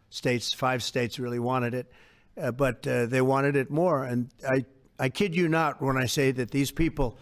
states, 5 states really wanted it, but they wanted it more. And I kid you not when I say that these people,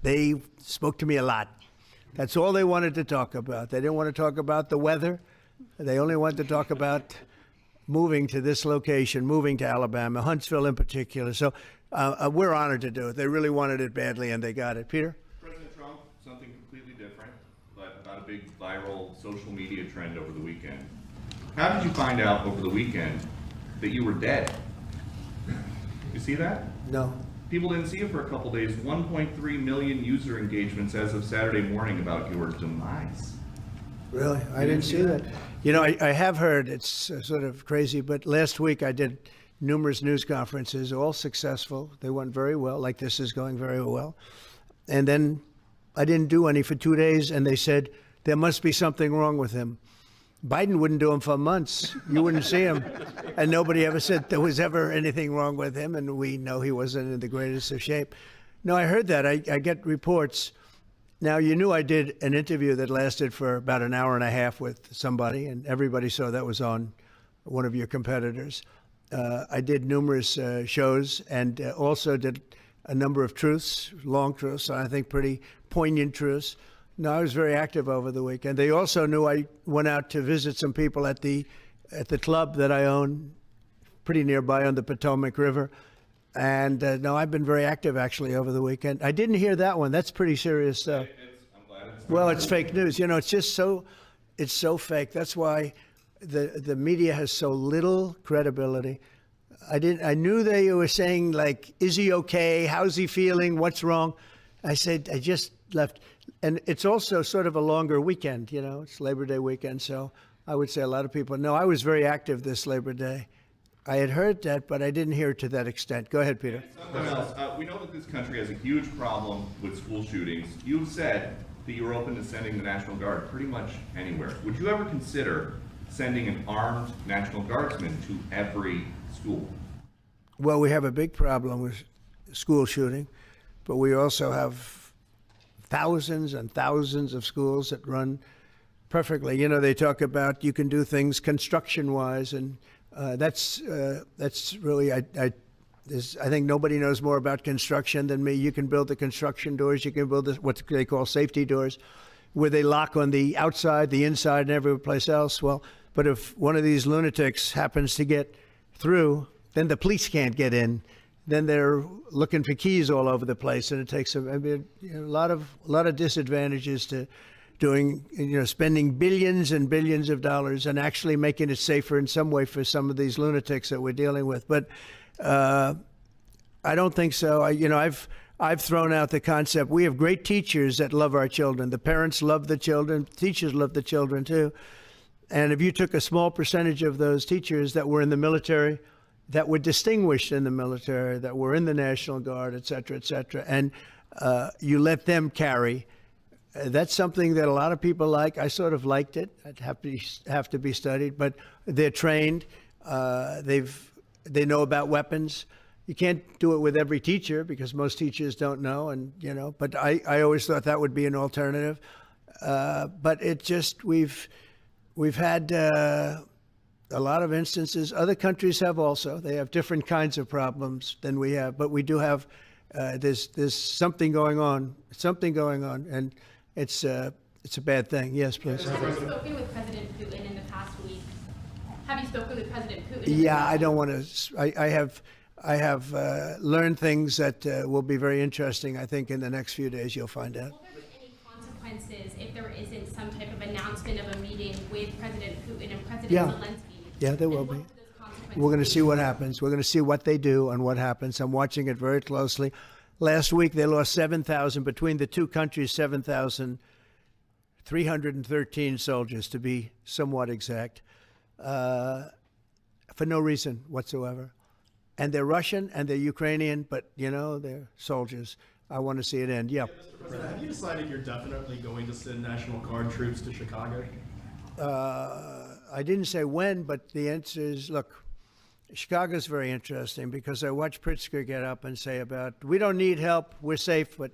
they spoke to me a lot. That's all they wanted to talk about. They didn't want to talk about the weather. They only wanted to talk about moving to this location, moving to Alabama, Huntsville in particular. So we're honored to do it. They really wanted it badly, and they got it. Peter? President Trump, something completely different, but about a big viral social media trend over the weekend. How did you find out over the weekend that you were dead? You see that? No. People didn't see it for a couple days. 1.3 million user engagements as of Saturday morning about your demise. Really? I didn't see that. You know, I have heard, it's sort of crazy, but last week I did numerous news conferences, all successful. They went very well, like this is going very well. And then I didn't do any for 2 days, and they said, there must be something wrong with him. Biden wouldn't do them for months. You wouldn't see him. And nobody ever said there was ever anything wrong with him, and we know he wasn't in the greatest of shape. No, I heard that. I get reports. Now, you knew I did an interview that lasted for about an hour and a half with somebody, and everybody saw that was on one of your competitors. I did numerous shows and also did a number of truths, long truths, I think pretty poignant truths. No, I was very active over the weekend. They also knew I went out to visit some people at the club that I own, pretty nearby on the Potomac River. And no, I've been very active actually over the weekend. I didn't hear that one. That's pretty serious stuff. I'm glad it's well, it's fake news. You know, it's just it's so fake. That's why the media has so little credibility. I knew they were saying, like, is he okay? How's he feeling? What's wrong? I said, I just left. And it's also sort of a longer weekend, you know, it's Labor Day weekend. So I would say a lot of people know I was very active this Labor Day. I had heard that, but I didn't hear it to that extent. Go ahead, Peter. Something else. We know that this country has a huge problem with school shootings. You've said that you're open to sending the National Guard pretty much anywhere. Would you ever consider sending an armed National Guardsman to every school? Well, we have a big problem with school shooting, but we also have thousands and thousands of schools that run perfectly. You know, they talk about you can do things construction-wise, and that's really, I think nobody knows more about construction than me. You can build the construction doors. You can build what they call safety doors, where they lock on the outside, the inside, and every place else. Well, but if one of these lunatics happens to get through, then the police can't get in. Then they're looking for keys all over the place, and it takes a lot of disadvantages to doing, spending billions and billions of dollars and actually making it safer in some way for some of these lunatics that we're dealing with. But I don't think so. I've thrown out the concept. We have great teachers that love our children. The parents love the children. Teachers love the children too. And if you took a small percentage of those teachers that were in the military, that were distinguished in the military, that were in the National Guard, et cetera, and you let them carry. That's something that a lot of people like. I sort of liked it. I'd have to be studied, but they're trained. They know about weapons. You can't do it with every teacher because most teachers don't know, and But I always thought that would be an alternative. But it just we've had a lot of instances. Other countries have also. They have different kinds of problems than we have, but we do have. There's something going on. And it's a bad thing. Yes, please. Have you spoken with President Putin in the past week? Have you spoken with President Putin? Yeah, I don't want to. I have learned things that will be very interesting. I think in the next few days you'll find out. Will there be any consequences if there isn't some type of announcement of a meeting with President Putin and President Zelensky? Yeah, there will be. We're going to see what happens. We're going to see what they do and what happens. I'm watching it very closely. Last week, they lost 7,000, between the two countries, 7,313 soldiers, to be somewhat exact, for no reason whatsoever. And they're Russian and they're Ukrainian, but, they're soldiers. I want to see it end. Yeah. Mr. President, have you decided you're definitely going to send National Guard troops to Chicago? I didn't say when, but the answer is, look, Chicago's very interesting because I watched Pritzker get up and say we don't need help, we're safe. But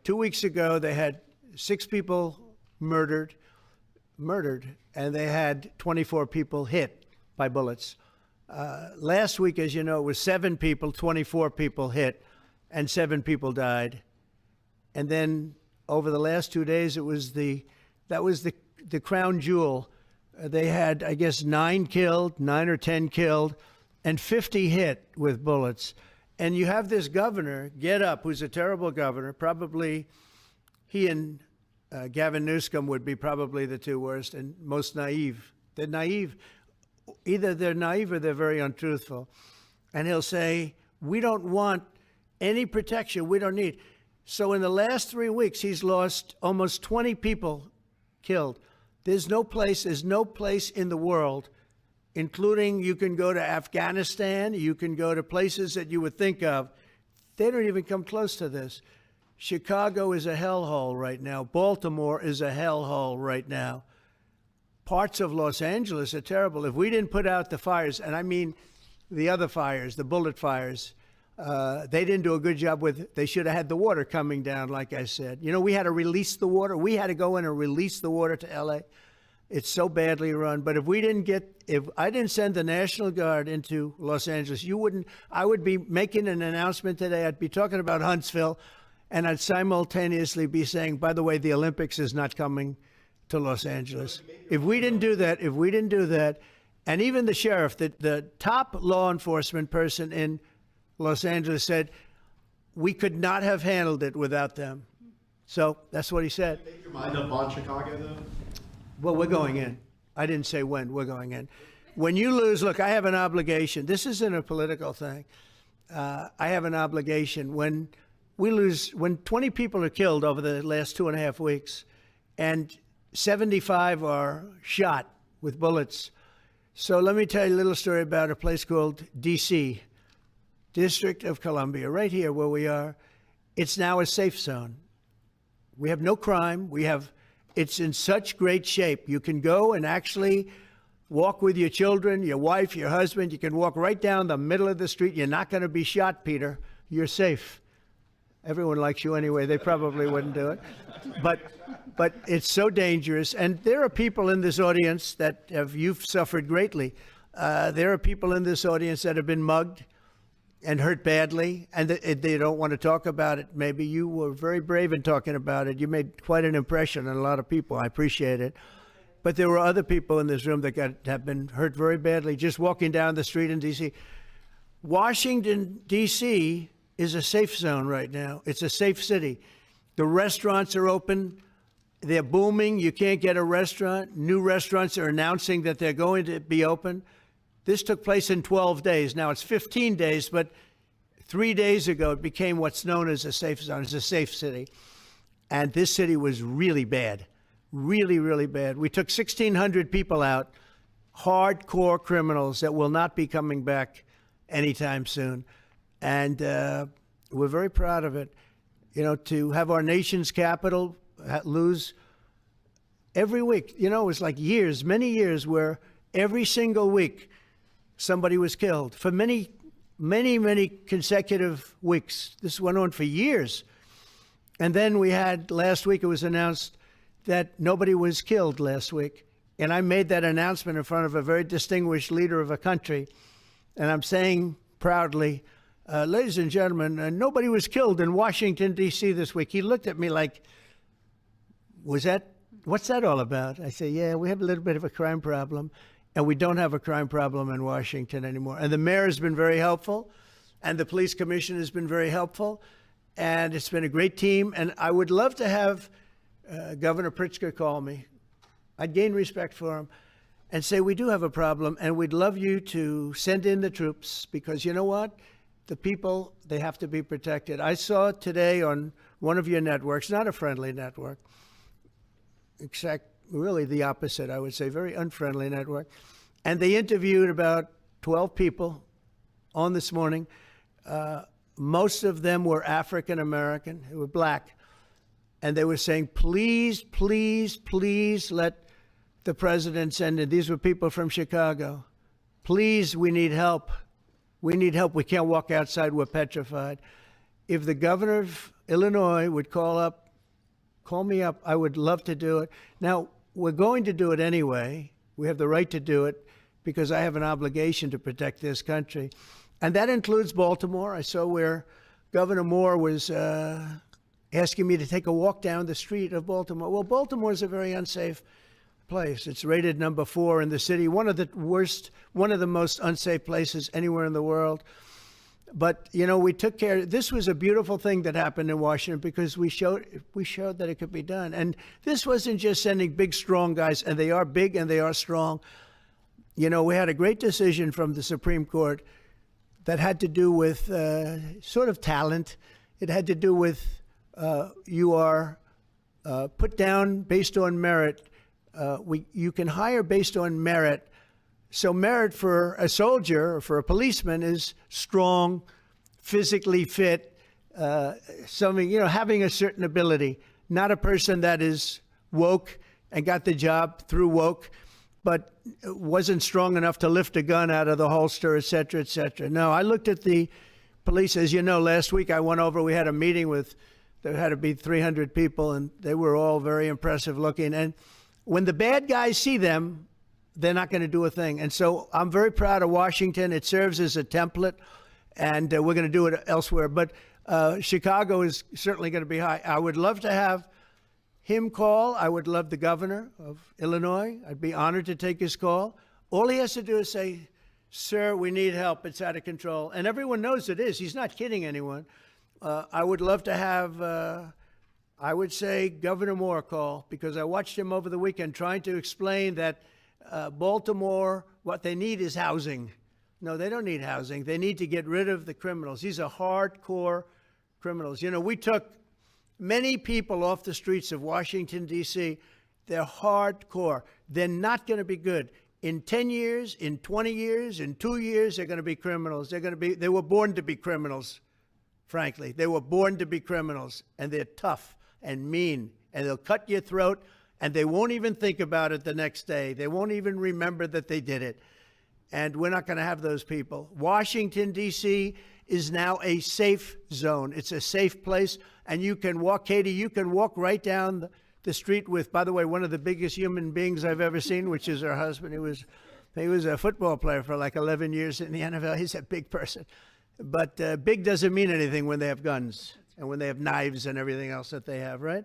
2 weeks ago, they had 6 people murdered, murdered, and they had 24 people hit by bullets. Last week, as you know, it was 7 people, 24 people hit, and 7 people died. And then over the last 2 days, that was the crown jewel. They had, I guess, 9 or 10 killed, and 50 hit with bullets. And you have this governor get up, who's a terrible governor. Probably he and Gavin Newsom would be probably the 2 worst and most naive. They're naive. Either they're naive or they're very untruthful. And he'll say, we don't want any protection. We don't need. So in the last 3 weeks, he's lost almost 20 people killed. There's no place in the world, including you can go to Afghanistan, you can go to places that you would think of. They don't even come close to this. Chicago is a hellhole right now. Baltimore is a hellhole right now. Parts of Los Angeles are terrible. If we didn't put out the fires, and I mean the other fires, the bullet fires, they didn't do a good job with, they should have had the water coming down, like I said. You know, we had to release the water. We had to go in and release the water to LA. It's so badly run. But if I didn't send the National Guard into Los Angeles, I would be making an announcement today. I'd be talking about Huntsville, and I'd simultaneously be saying, by the way, the Olympics is not coming to Los Angeles. If we didn't do that, and even the sheriff, the top law enforcement person in Los Angeles said, we could not have handled it without them. So that's what he said. Make your mind up on Chicago, though? Well, we're going in. I didn't say when. We're going in. When you lose, look, I have an obligation. This isn't a political thing. I have an obligation. When we lose, when 20 people are killed over the last 2.5 weeks, and 75 are shot with bullets. So let me tell you a little story about a place called D.C., District of Columbia, right here where we are. It's now a safe zone. We have no crime. It's in such great shape. You can go and actually walk with your children, your wife, your husband. You can walk right down the middle of the street. You're not going to be shot, Peter. You're safe. Everyone likes you anyway. They probably wouldn't do it. But it's so dangerous. And there are people in this audience that you've suffered greatly. There are people in this audience that have been mugged and hurt badly, and they don't want to talk about it. Maybe you were very brave in talking about it. You made quite an impression on a lot of people. I appreciate it. But there were other people in this room that have been hurt very badly just walking down the street in D.C. Washington, D.C. is a safe zone right now. It's a safe city. The restaurants are open. They're booming. You can't get a restaurant. New restaurants are announcing that they're going to be open. This took place in 12 days. Now it's 15 days, but 3 days ago it became what's known as a safe zone. It's a safe city. And this city was really bad, really, really bad. We took 1,600 people out, hardcore criminals that will not be coming back anytime soon. And we're very proud of it. You know, to have our nation's capital lose every week. You know, it was like years, many years, where every single week somebody was killed for many, many, many consecutive weeks. This went on for years. And then we had, last week it was announced that nobody was killed last week. And I made that announcement in front of a very distinguished leader of a country. And I'm saying proudly, ladies and gentlemen, nobody was killed in Washington, D.C. this week. He looked at me like, what's that all about? I say, yeah, we have a little bit of a crime problem. And we don't have a crime problem in Washington anymore. And the mayor has been very helpful, and the police commissioner has been very helpful, and it's been a great team. And I would love to have Governor Pritzker call me. I'd gain respect for him and say, we do have a problem, and we'd love you to send in the troops, because you know what? The people, they have to be protected. I saw today on one of your networks, not a friendly network, except really the opposite, I would say, very unfriendly network. And they interviewed about 12 people on this morning. Most of them were African American, who were black. And they were saying, please, please, please let the president send in. These were people from Chicago. Please, we need help. We need help. We can't walk outside. We're petrified. If the governor of Illinois would call me up, I would love to do it. Now, we're going to do it anyway. We have the right to do it because I have an obligation to protect this country. And that includes Baltimore. I saw where Governor Moore was asking me to take a walk down the street of Baltimore. Well, Baltimore is a very unsafe place. It's rated number 4 in the city, one of the most unsafe places anywhere in the world. But, you know, we took care. This was a beautiful thing that happened in Washington because we showed that it could be done. And this wasn't just sending big, strong guys, and they are big and they are strong. You know, we had a great decision from the Supreme Court that had to do with sort of talent. It had to do with you are put down based on merit. You can hire based on merit. So merit for a soldier or for a policeman is strong, physically fit, having a certain ability, not a person that is woke and got the job through woke, but wasn't strong enough to lift a gun out of the holster, et cetera, et cetera. No, I looked at the police. As you know, last week I went over, we had a meeting there had to be 300 people, and they were all very impressive looking. And when the bad guys see them, they're not going to do a thing. And so I'm very proud of Washington. It serves as a template, and we're going to do it elsewhere. But Chicago is certainly going to be high. I would love to have him call. I would love the governor of Illinois. I'd be honored to take his call. All he has to do is say, sir, we need help. It's out of control. And everyone knows it is. He's not kidding anyone. I would love to have, I would say, Governor Moore call, because I watched him over the weekend trying to explain that Baltimore, what they need is housing. No, they don't need housing. They need to get rid of the criminals. These are hardcore criminals. You know, we took many people off the streets of Washington, D.C. They're hardcore. They're not going to be good. In 10 years, in 20 years, in 2 years, they're going to be criminals. They were born to be criminals, frankly. They were born to be criminals, and they're tough and mean, and they'll cut your throat, and they won't even think about it the next day. They won't even remember that they did it. And we're not going to have those people. Washington, D.C. is now a safe zone. It's a safe place. And you can walk, Katie, you can walk right down the street with, by the way, one of the biggest human beings I've ever seen, which is her husband. He was a football player for like 11 years in the NFL. He's a big person. But big doesn't mean anything when they have guns and when they have knives and everything else that they have, right?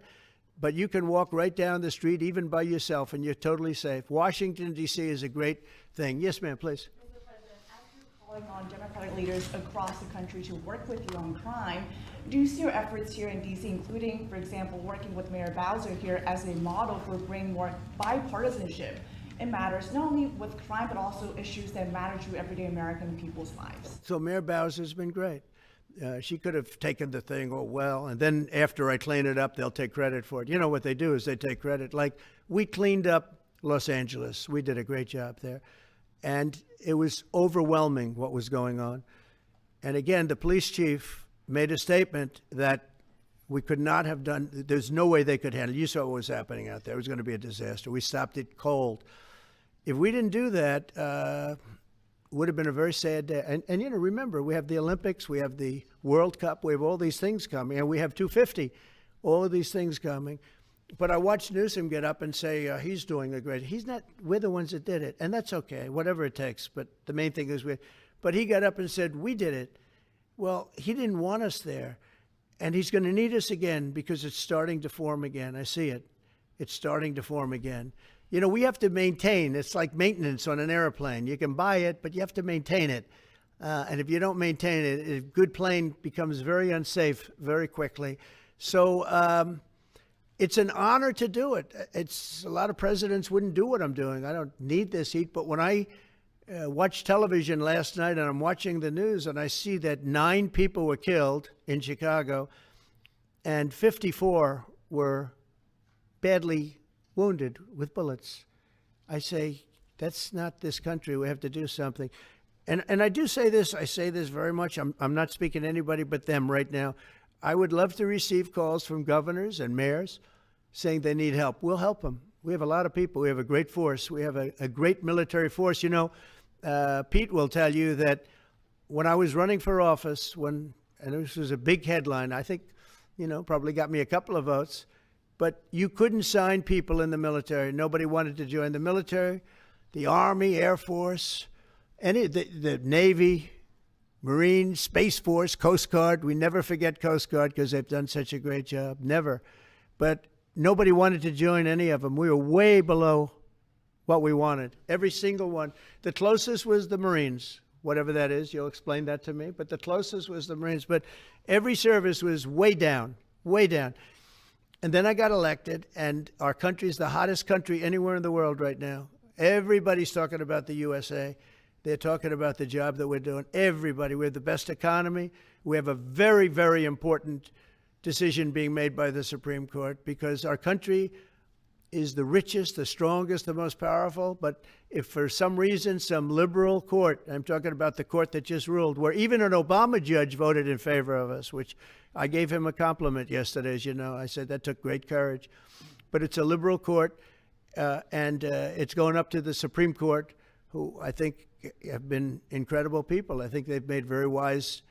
But you can walk right down the street, even by yourself, and you're totally safe. Washington, D.C. is a great thing. Yes, ma'am, please. Mr. President, as you're calling on Democratic leaders across the country to work with you on crime, do you see your efforts here in D.C., including, for example, working with Mayor Bowser here as a model for bringing more bipartisanship in matters not only with crime, but also issues that matter to everyday American people's lives? So Mayor Bowser's been great. She could have taken the thing, oh, well, and then after I clean it up, they'll take credit for it. You know what they do is they take credit. Like, we cleaned up Los Angeles. We did a great job there. And it was overwhelming what was going on. And again, the police chief made a statement that we could not have done, there's no way they could handle it. You saw what was happening out there. It was going to be a disaster. We stopped it cold. If we didn't do that, would have been a very sad day. And you know, remember, we have the Olympics, we have the World Cup, we have all these things coming, and we have 250, all of these things coming. But I watched Newsom get up and say he's doing a great, he's not, we're the ones that did it, and that's okay, whatever it takes. But the main thing is but he got up and said, we did it. Well, he didn't want us there, and he's going to need us again because it's starting to form again. I see it. It's starting to form again. You know, we have to maintain. It's like maintenance on an airplane. You can buy it, but you have to maintain it. And if you don't maintain it, a good plane becomes very unsafe very quickly. So it's an honor to do it. It's a lot of presidents wouldn't do what I'm doing. I don't need this heat. But when I watched television last night and I'm watching the news and I see that 9 people were killed in Chicago and 54 were badly wounded with bullets, I say, that's not this country. We have to do something. And I do say this, I say this very much. I'm not speaking to anybody but them right now. I would love to receive calls from governors and mayors saying they need help. We'll help them. We have a lot of people. We have a great force. We have a great military force. You know, Pete will tell you that when I was running for office, and this was a big headline, I think, you know, probably got me a couple of votes. but you couldn't sign people in the military. Nobody wanted to join the military, the Army, Air Force, the Navy, Marines, Space Force, Coast Guard. We never forget Coast Guard because they've done such a great job. Never. But nobody wanted to join any of them. We were way below what we wanted. Every single one. The closest was the Marines, whatever that is. You'll explain that to me. But the closest was the Marines. But every service was way down, way down. And then I got elected, and our country's the hottest country anywhere in the world right now. Everybody's talking about the USA. They're talking about the job that we're doing. Everybody. We have the best economy. We have a very, very important decision being made by the Supreme Court because our country is the richest, the strongest, the most powerful. But if for some reason some liberal court, I'm talking about the court that just ruled, where even an Obama judge voted in favor of us, which I gave him a compliment yesterday, as you know. I said that took great courage. But it's a liberal court, and it's going up to the Supreme Court, who I think have been incredible people. I think they've made very wise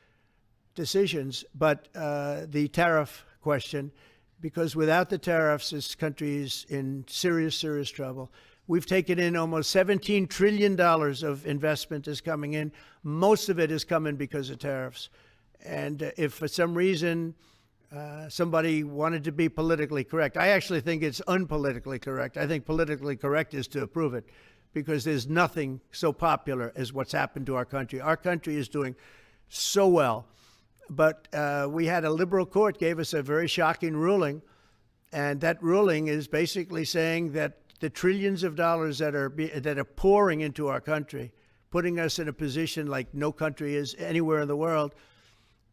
decisions. But the tariff question, because without the tariffs, this country is in serious, serious trouble. We've taken in almost $17 trillion of investment is coming in. Most of it is coming because of tariffs. And if for some reason somebody wanted to be politically correct, I actually think it's unpolitically correct. I think politically correct is to approve it because there's nothing so popular as what's happened to our country. Our country is doing so well. But we had a liberal court gave us a very shocking ruling, and that ruling is basically saying that the trillions of dollars that are pouring into our country, putting us in a position like no country is anywhere in the world,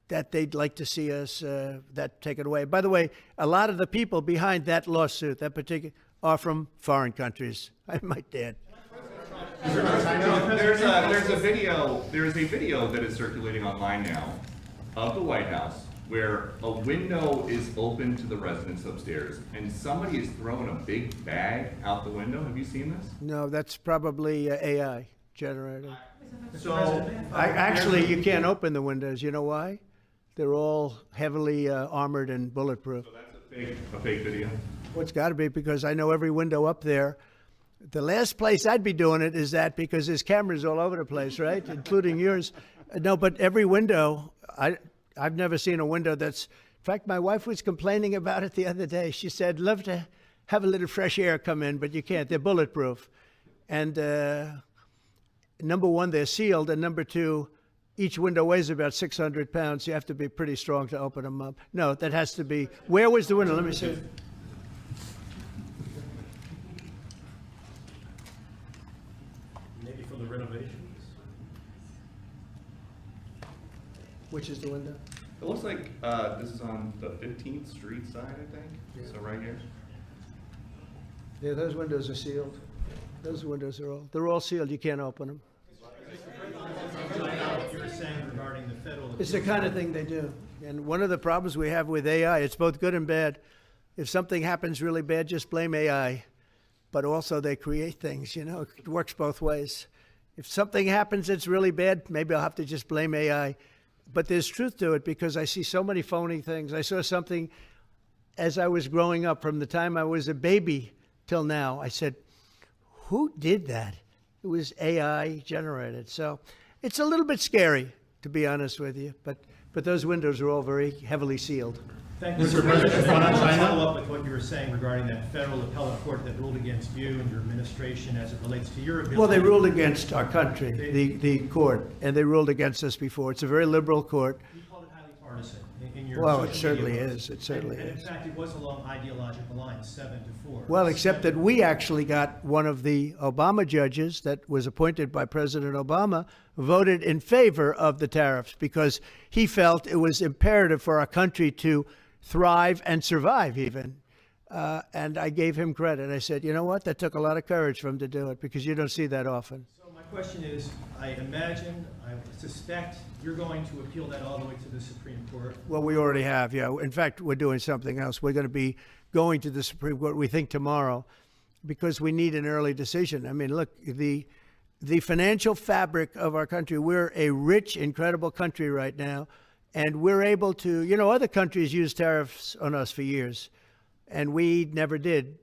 that they'd like to see us that taken away. By the way, a lot of the people behind that lawsuit, that particular, are from foreign countries. I might add. There's a video that is circulating online now of the White House where a window is open to the residents upstairs and somebody is throwing a big bag out the window. Have you seen this? No, that's probably AI generated. So Actually, you can't open the windows. You know why? They're all heavily armored and bulletproof. so that's a fake video. Well, it's got to be because I know every window up there. The last place I'd be doing it is that because there's cameras all over the place, right? Including yours. No, but every window, I've never seen a window that's, in fact, my wife was complaining about it the other day. She said, love to have a little fresh air come in, but you can't. They're bulletproof. And number one, they're sealed. And number two, each window weighs about 600 pounds. You have to be pretty strong to open them up. No, that has to be, where was the window? Let me see. Maybe for the renovations. Which is the window? It looks like this is on the 15th Street side, I think. Yeah. So right here. Yeah, those windows are sealed. Those windows they're all sealed. You can't open them. What you were saying regarding the federal. It's the kind of thing they do. And one of the problems we have with AI, it's both good and bad. If something happens really bad, just blame AI. But also they create things, you know, it works both ways. If something happens that's really bad, maybe I'll have to just blame AI. But there's truth to it because I see so many phony things. I saw something as I was growing up from the time I was a baby till now. I said, who did that? It was AI generated. So it's a little bit scary, to be honest with you. But those windows are all very heavily sealed. Thank you, Mr. President. I want to follow up with what you were saying regarding that federal appellate court that ruled against you and your administration as it relates to your ability. Well, they ruled against our country, the court, and they ruled against us before. It's a very liberal court. You called it highly partisan in your Well, social it certainly media is. posts. It certainly and is. in fact, it was along ideological lines, 7-4. Well, except that we actually got one of the Obama judges that was appointed by President Obama voted in favor of the tariffs because he felt it was imperative for our country to thrive and survive even. And I gave him credit. I said, you know what? That took a lot of courage for him to do it because you don't see that often. So my question is, I suspect you're going to appeal that all the way to the Supreme Court. Well, we already have, yeah. In fact, we're doing something else. We're going to be going to the Supreme Court, we think, tomorrow because we need an early decision. I mean, look, the financial fabric of our country, we're a rich, incredible country right now. And we're able to, you know, other countries use tariffs on us for years. and we never did.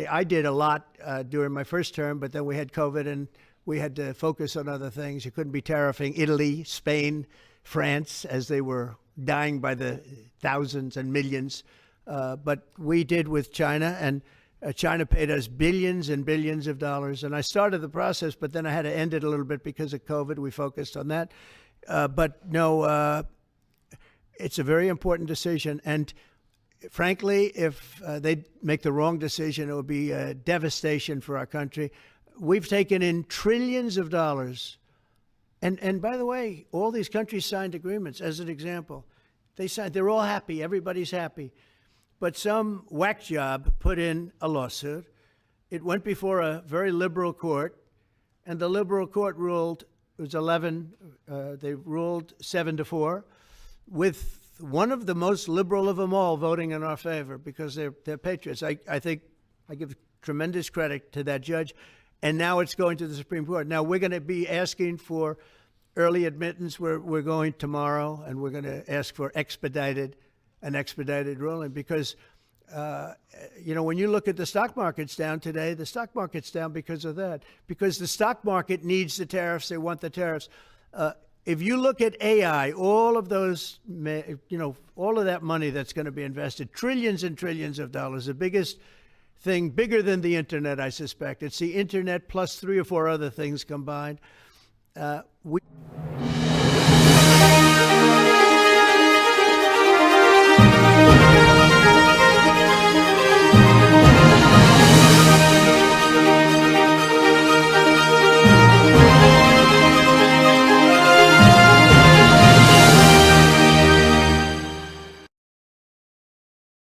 I did a lot during my first term, but then we had COVID and we had to focus on other things. You couldn't be tariffing Italy, Spain, France, as they were dying by the thousands and millions. But we did with China, and China paid us billions and billions of dollars. And I started the process, but then I had to end it a little bit because of COVID. We focused on that. But no, it's a very important decision. And frankly, if they make the wrong decision, it would be a devastation for our country. We've taken in trillions of dollars. And by the way, all these countries signed agreements. As an example, they're all happy. Everybody's happy. But some whack job put in a lawsuit. It went before a very liberal court, and the liberal court ruled, it was 11, they ruled 7-4, with one of the most liberal of them all voting in our favor because they're patriots. I think I give tremendous credit to that judge. And now it's going to the Supreme Court. Now we're going to be asking for early admittance. We're going tomorrow, and we're going to ask for an expedited ruling because, when you look at the stock market's down today, the stock market's down because of that. Because the stock market needs the tariffs. They want the tariffs. If you look at AI, all of those, all of that money that's going to be invested, trillions and trillions of dollars, the biggest thing, bigger than the internet, I suspect. It's the internet plus 3 or 4 other things combined.